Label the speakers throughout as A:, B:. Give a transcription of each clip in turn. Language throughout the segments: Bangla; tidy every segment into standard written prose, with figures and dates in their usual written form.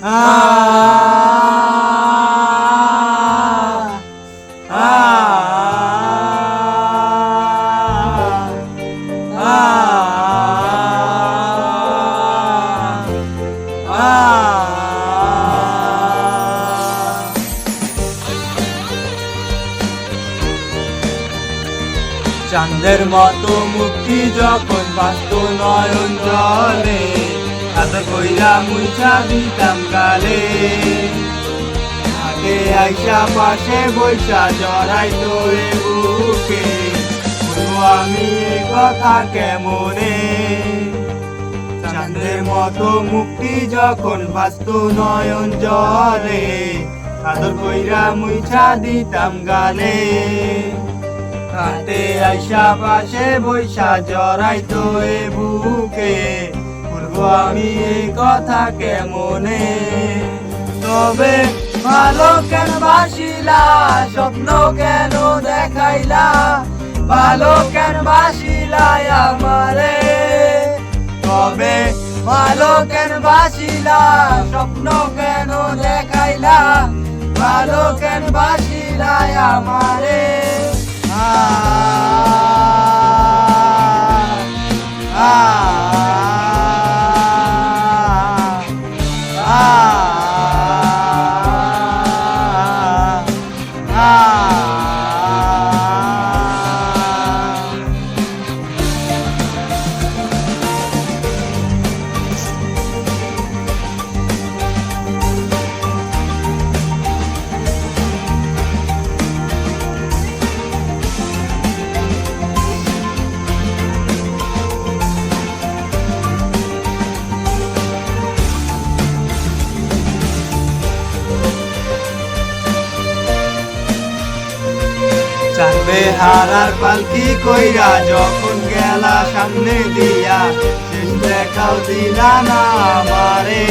A: চাঁদের মতো মুক্তি যখন বাস্ত নয়ন জলে আদর কইরা মুছা দিতাম গালে আগে আইসা পাশে বৈশা জড়াই তোরে বুকে আমি কথা কেমনে চাঁদের মতো মুক্তি যখন বাস্ত নয়ন জলে আদর কইরা মুছা দিতাম গালে হাতে আইসা পাশে বৈশা জড়াই তো এ বুকে বলবো আমি এই কথা কেমনে তবে ভালো কেন বাসিলা স্বপ্ন কেন দেখাইলা ভালো কেন বাসিলা আমারে তবে ভালো কেন বাসিলা স্বপ্ন কেন দেখাইলা ভালো কেন বাসিলা আমারে চাঁদবে হারার পালকি কইরা যখন গেলা সামনে দিয়া শেষ দেখাও দিলা না আমারে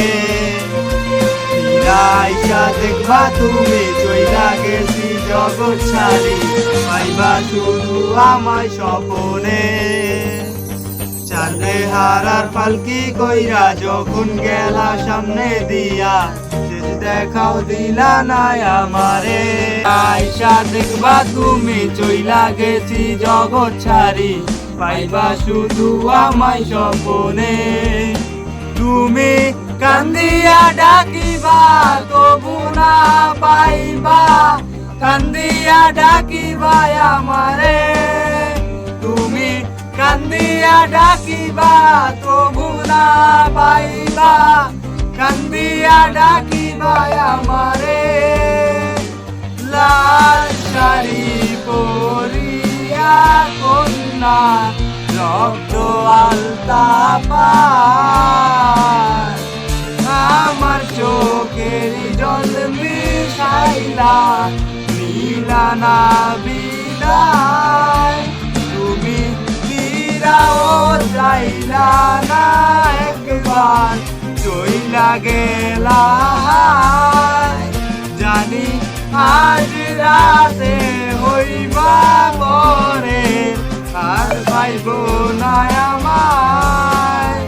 A: আইসা দেখবা তুমি চইলা গেছি জগৎ ছাড়ি পাইবা শুধু আমায় স্বপনে চাঁদে হারার পালকি কইরা যখন গেলা সামনে দিয়া দেখাও দিলা না আমারে আইসা দেখবা তুমি চইলা গেছি জগৎ ছাড়ি পাইবা শুধু আমায় স্বপনে তুমি কান্দিয়া ডাকিবা তবু না পাইবা কান্দিয়া ডাকিবা আমারে তুমি কান্দিয়া ডাকিবা তবু না পাইবা কান্দিয়া ডাকিবা আমারে লাল শাড়ি পরিয়া কন্যা রক্ত আলতা পায় আমার চোখের জল মিশাইলা মিলানা বিদায় তুমি ফিরাও চাইলা না একবার চইলা গেলা জানি আজ রাতে হইবা পরে আর পাইব না আমায়